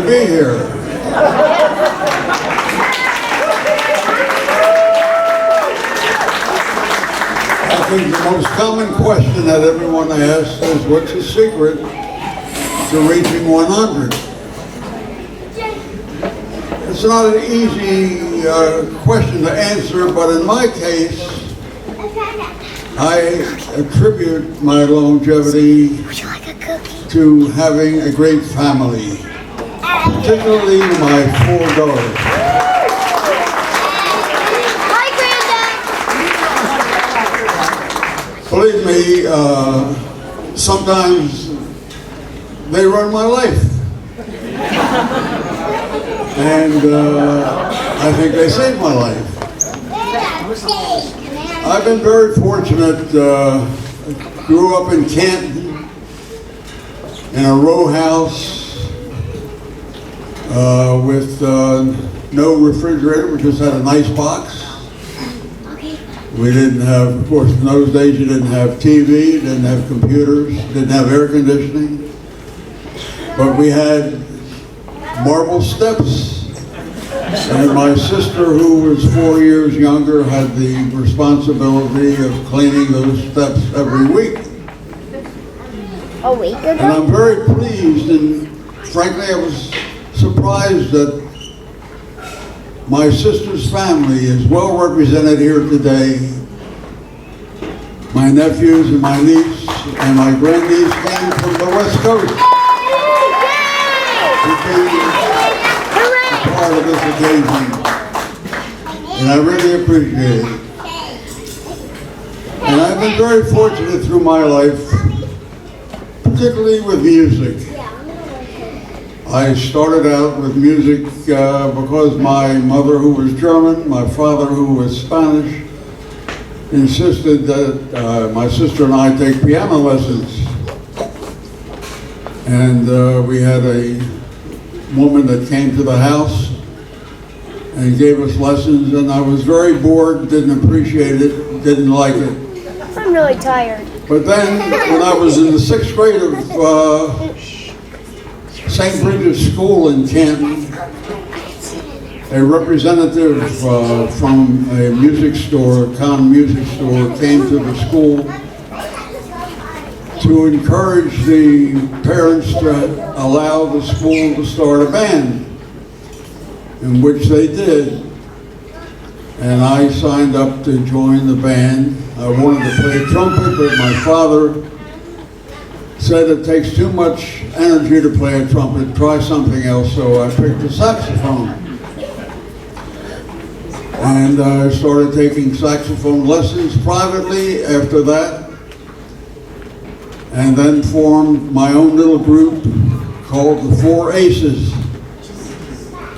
be here. I think the most common question that everyone asks is, what's the secret to reaching 100? It's not an easy question to answer, but in my case, I attribute my longevity to having a great family, particularly my 4 daughters. Hi, Granddad. Believe me, sometimes they run my life. And I think they saved my life. I've been very fortunate. Grew up in Canton in a row house with no refrigerator. We just had a nice box. We didn't have, of course, in those days you didn't have TV, didn't have computers, didn't have air conditioning. But we had marble steps. And my sister, who was 4 years younger, had the responsibility of cleaning those steps every week. A week ago? And I'm very pleased, and frankly, I was surprised that my sister's family is well represented here today. My nephews and my niece and my grandniece came from the West Coast. Part of this occasion, and I really appreciate it. And I've been very fortunate through my life, particularly with music. I started out with music because my mother, who was German, my father, who was Spanish, insisted that my sister and I take piano lessons. And we had a woman that came to the house and gave us lessons, and I was very bored, didn't appreciate it, didn't like it. I'm really tired. But then, when I was in the 6th grade of St. Bridget's School in Canton, a representative from a music store, Con Music Store, came to the school to encourage the parents to allow the school to start a band, in which they did. And I signed up to join the band. I wanted to play trumpet, but my father said it takes too much energy to play a trumpet, try something else, so I picked the saxophone. And I started taking saxophone lessons privately after that, and then formed my own little group called the Four Aces.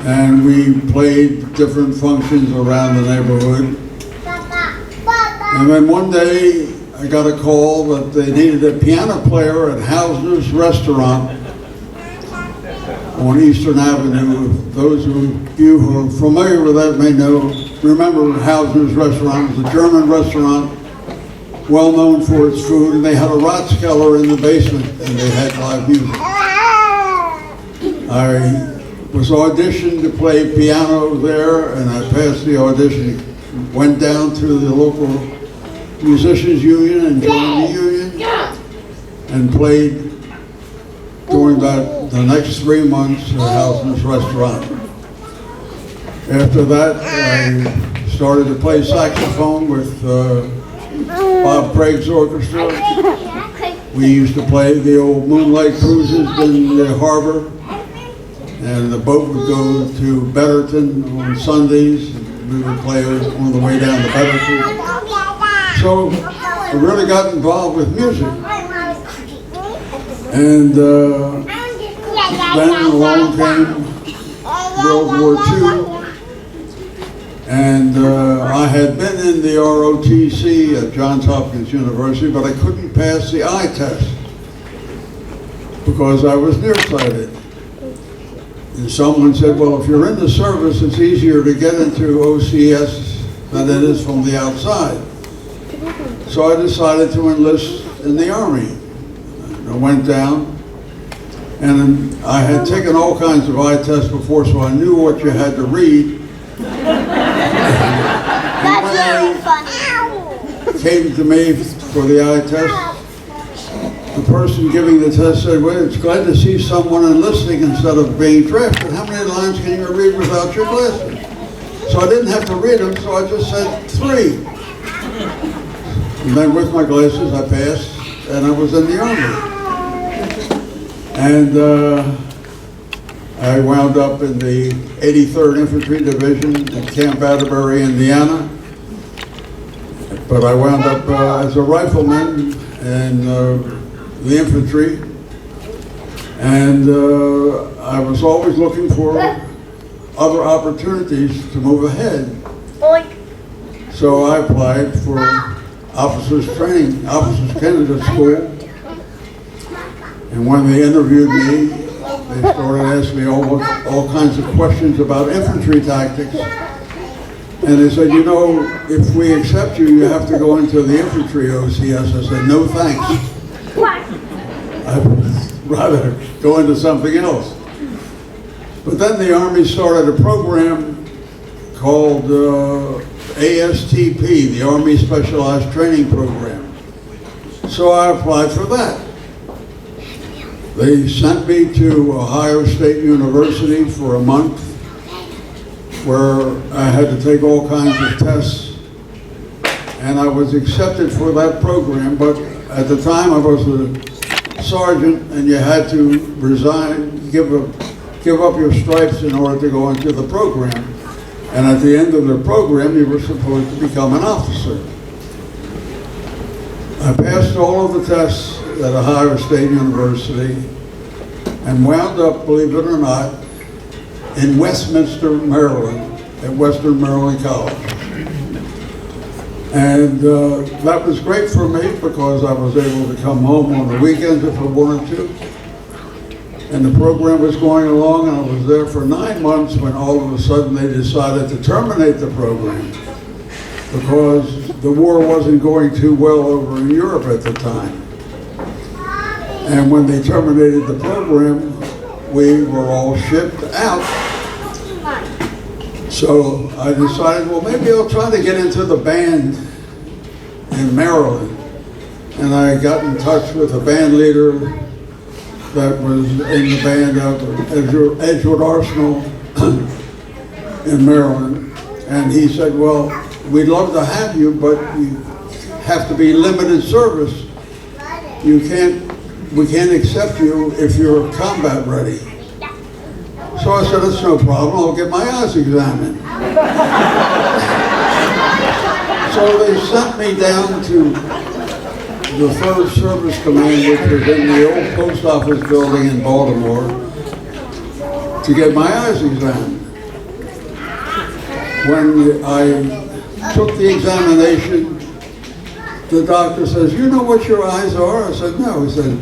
And we played different functions around the neighborhood. And then one day I got a call that they needed a piano player at Hausner's Restaurant on Eastern Avenue. Those of you who are familiar with that may remember Hausner's Restaurant. It was a German restaurant, well known for its food, and they had a Ratskeller in the basement, and they had live music. I was auditioned to play piano there, and I passed the audition. Went down to the local musicians union and joined the union, and played during the next 3 months at Hausner's Restaurant. After that, I started to play saxophone with Bob Craig's orchestra. We used to play the old moonlight cruises in the harbor, and the boat would go to Betterton on Sundays. We would play on the way down to Betterton. So I really got involved with music. And then along came World War II. And I had been in the ROTC at Johns Hopkins University, but I couldn't pass the eye test because I was nearsighted. And someone said, well, if you're in the service, it's easier to get into OCS than it is from the outside. So I decided to enlist in the Army. I went down, And I had taken all kinds of eye tests before, so I knew what you had to read. That's very funny. Came to me for the eye test. The person giving the test said, well, it's glad to see someone enlisting instead of being drafted. How many lines can you read without your glasses? So I didn't have to read them, so I just said 3. And then with my glasses, I passed, and I was in the Army. And I wound up in the 83rd Infantry Division at Camp Atterbury, Indiana. But I wound up as a rifleman in the infantry. And I was always looking for other opportunities to move ahead. Oink. So I applied for officers training, officers candidate school. And when they interviewed me, they started asking me all kinds of questions about infantry tactics. And they said, you know, if we accept you, you have to go into the infantry OCS. I said, no thanks. I'd rather go into something else. But then the Army started a program called ASTP, the Army Specialized Training Program. So I applied for that. They sent me to Ohio State University for a month, where I had to take all kinds of tests, and I was accepted for that program. But at the time I was a sergeant, and you had to resign, give up your stripes in order to go into the program. And at the end of the program, you were supposed to become an officer. I passed all of the tests at Ohio State University and wound up, believe it or not, in Westminster, Maryland, at Western Maryland College. And that was great for me because I was able to come home on the weekends if I wanted to. And the program was going along, and I was there for 9 months when all of a sudden they decided to terminate the program because the war wasn't going too well over in Europe at the time. And when they terminated the program, we were all shipped out. So I decided, well, maybe I'll try to get into the band in Maryland. And I got in touch with a band leader that was in the band of Edgewood Arsenal in Maryland. And he said, well, we'd love to have you, but you have to be limited service. We can't accept you if you're combat ready. So I said, it's no problem, I'll get my eyes examined. So they sent me down to the 3rd Service Command, which was in the old post office building in Baltimore, to get my eyes examined. When I took the examination, the doctor says, you know what your eyes are? I said, no. He said,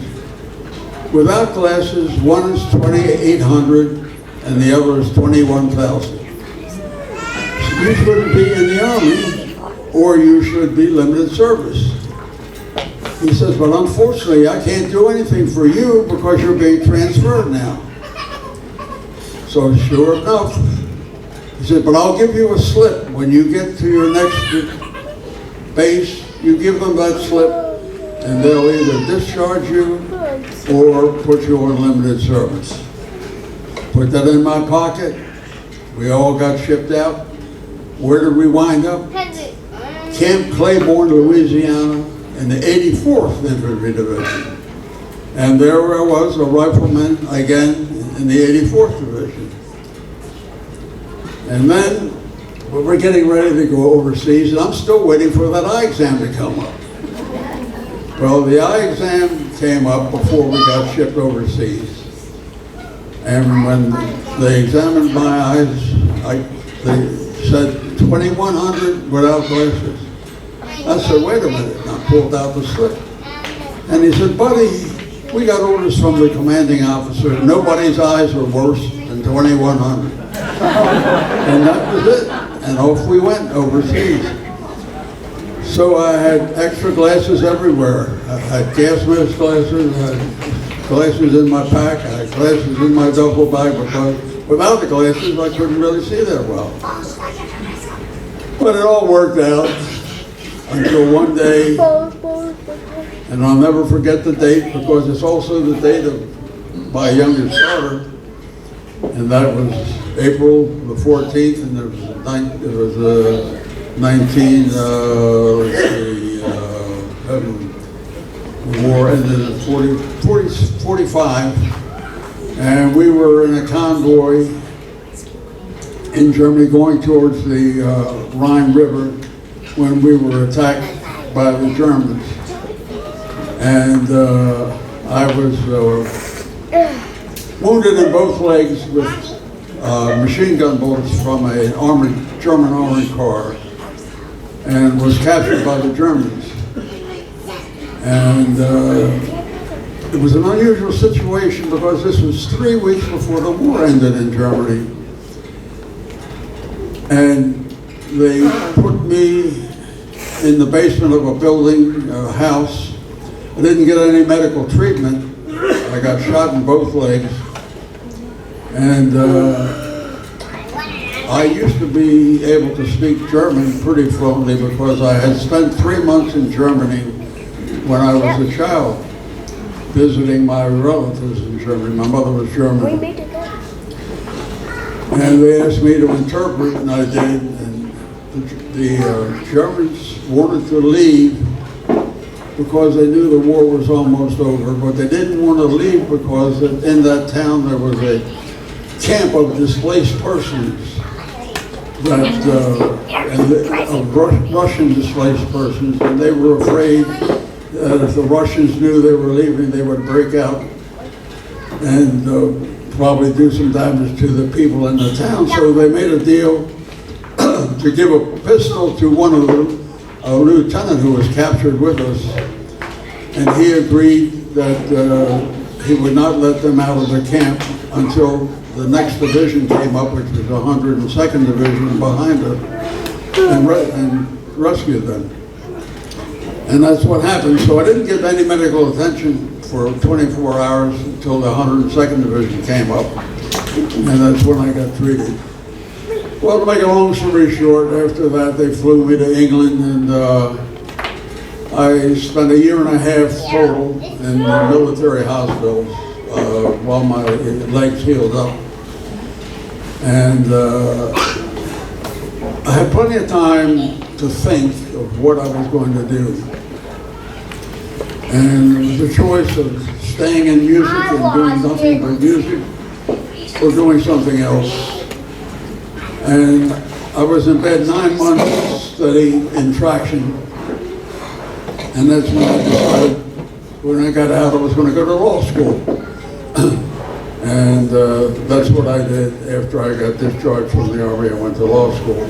without glasses, one is 2,800 and the other is 21,000. You shouldn't be in the Army, or you should be limited service. He says, but unfortunately, I can't do anything for you because you're being transferred now. So sure enough, he said, but I'll give you a slip. When you get to your next base, you give them that slip, and they'll either discharge you or put you on limited service. Put that in my pocket. We all got shipped out. Where did we wind up? Camp Claiborne, Louisiana, in the 84th Infantry Division. And there I was, a rifleman, again, in the 84th Division. And then we were getting ready to go overseas, and I'm still waiting for that eye exam to come up. Well, the eye exam came up before we got shipped overseas. And when they examined my eyes, they said 2,100 without glasses. I said, wait a minute. And I pulled out the slip. And he said, buddy, we got orders from the commanding officer. Nobody's eyes are worse than 2,100. And that was it. And off we went overseas. So I had extra glasses everywhere. I had gas mask glasses, I had glasses in my pack, I had glasses in my duffel bag, because without the glasses, I couldn't really see that well. But it all worked out until one day, and I'll never forget the date, because it's also the date of my youngest daughter, and that was April the 14th, and it was the war ended at 45, and we were in a convoy in Germany going towards the Rhine River when we were attacked by the Germans. And I was wounded in both legs with machine gun bullets from a German armored car, and was captured by the Germans. And it was an unusual situation because this was 3 weeks before the war ended in Germany. And they put me in the basement of a building, a house. I didn't get any medical treatment. I got shot in both legs. And I used to be able to speak German pretty fluently because I had spent 3 months in Germany when I was a child, visiting my relatives in Germany. My mother was German. And they asked me to interpret, and I did. And the Germans wanted to leave because they knew the war was almost over, but they didn't want to leave because in that town there was a camp of displaced persons, Russian displaced persons, and they were afraid that if the Russians knew they were leaving, they would break out and probably do some damage to the people in the town. So they made a deal to give a pistol to one of them, a lieutenant who was captured with us, and he agreed that he would not let them out of the camp until the next division came up, which was the 102nd Division behind us, and rescued them. And that's what happened. So I didn't get any medical attention for 24 hours until the 102nd Division came up, and that's when I got treated. Well, to make a long story short, after that they flew me to England, and I spent 1.5 years total in the military hospitals while my legs healed up. And I had plenty of time to think of what I was going to do. And it was a choice of staying in music and doing nothing but music, or doing something else. And I was in bed 9 months studying in traction. And that's when I decided, when I got out, I was going to go to law school. And that's what I did after I got discharged from the Army. I went to law school.